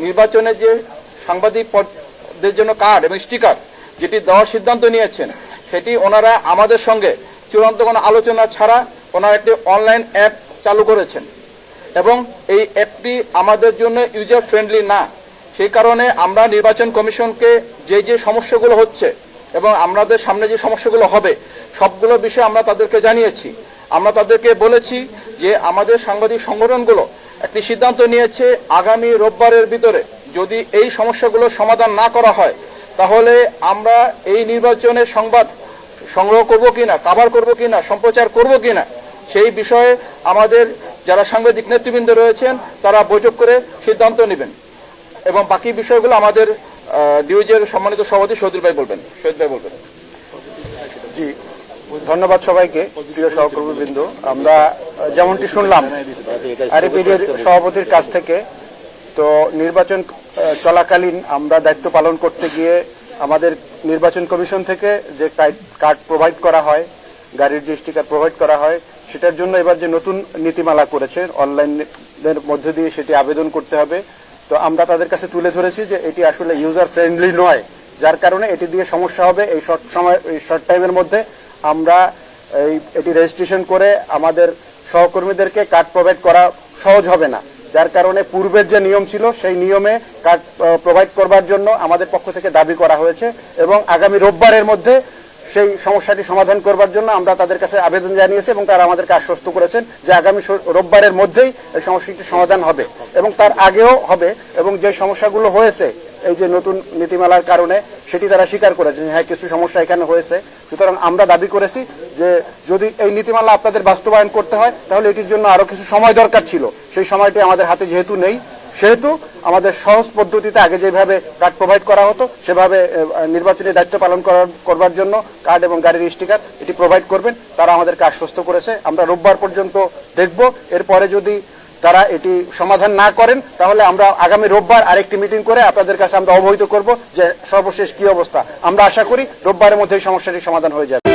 নির্বাচনে যে সাংবাদিকদের জন্য কার্ড এবং স্টিকার যেটি দেওয়ার সিদ্ধান্ত নিয়েছেন, সেটি ওনারা আমাদের সঙ্গে চূড়ান্ত কোনো আলোচনা ছাড়া ওনারা একটি অনলাইন অ্যাপ চালু করেছেন এবং এই অ্যাপটি আমাদের জন্য ইউজার ফ্রেন্ডলি না। সেই কারণে আমরা নির্বাচন কমিশনকে যে সমস্যাগুলো হচ্ছে এবং আমাদের সামনে যে সমস্যাগুলো হবে সবগুলো বিষয়ে আমরা তাদেরকে জানিয়েছি। আমরা তাদেরকে বলেছি যে আমাদের সাংবাদিক সংগঠনগুলো একটি সিদ্ধান্ত নিয়েছে, আগামী রোববারের ভিতরে যদি এই সমস্যাগুলো সমাধান না করা হয় তাহলে আমরা এই নির্বাচনের সংবাদ সংগ্রহ করব কিনা, কভার করব কিনা, সম্প্রচার করব কিনা, সেই বিষয়ে আমাদের যারা সাংবাদিক নেতৃবৃন্দ রয়েছেন তারা বৈঠক করে সিদ্ধান্ত নেবেন এবং বাকি বিষয়গুলো আমাদের ডিউজের সম্মানিত সভাপতি শহীদুল ভাই বলবেন। শহীদ ভাই বলবেন। জি, ধন্যবাদ সবাইকে। প্রিয় সহকর্মীবৃন্দ, আমরা যেমনটি শুনলাম আরএপিডির সভাপতির কাছ থেকে, তো নির্বাচন চলাকালীন আমরা দায়িত্ব পালন করতে গিয়ে আমাদের নির্বাচন কমিশন থেকে যে কার্ড প্রোভাইড করা হয়, গাড়ির যে স্টিকার প্রোভাইড করা হয়, সেটার জন্য এবার যে নতুন নীতিমালা করেছে অনলাইনের মধ্যে দিয়ে সেটি আবেদন করতে হবে। তো আমরা তাদের কাছে তুলে ধরেছি যে এটি আসলে ইউজার ফ্রেন্ডলি নয়, যার কারণে এটি দিয়ে সমস্যা হবে। এই শর্ট টাইমের মধ্যে আমরা এটি রেজিস্ট্রেশন করে আমাদের সহকর্মীদেরকে কার্ড প্রোভাইড করা সহজ হবে না, যার কারণে পূর্বের যে নিয়ম ছিল সেই নিয়মে কার্ড প্রোভাইড করবার জন্য আমাদের পক্ষ থেকে দাবি করা হয়েছে এবং আগামী রোববারের মধ্যে সেই সমস্যাটি সমাধান করবার জন্য আমরা তাদের কাছে আবেদন জানিয়েছি এবং তারা আমাদেরকে আশ্বস্ত করেছেন যে আগামী রোববারের মধ্যেই এই সমস্যাটি সমাধান হবে এবং তার আগেও হবে। এবং যে সমস্যাগুলো হয়েছে এই যে নতুন নীতিমালার কারণে সেটি তারা স্বীকার করেছেন, হ্যাঁ কিছু সমস্যা এখানে হয়েছে। সুতরাং আমরা দাবি করেছি যে যদি এই নীতিমালা আপনাদের বাস্তবায়ন করতে হয় তাহলে এটির জন্য আরো কিছু সময় দরকার ছিল, সেই সময়টি আমাদের হাতে যেহেতু নেই, সেহেতু আমাদের সহজ পদ্ধতিতে আগে যেভাবে কার্ড প্রোভাইড করা হতো সেভাবে নির্বাচনী দায়িত্ব পালন করবার জন্য কার্ড এবং গাড়ির স্টিকার এটি প্রোভাইড করবেন, তারা আমাদেরকে আশ্বস্ত করেছে। আমরা রোববার পর্যন্ত দেখব, এরপরে যদি তারা এটি সমাধান না করেন তাহলে আমরা আগামী রোববার আরেকটি মিটিং করে আপনাদের কাছে আমরা অবহিত করব যে সর্বশেষ কি অবস্থা। আমরা আশা করি রোববারের মধ্যে এই সমস্যাটির সমাধান হয়ে যাবে।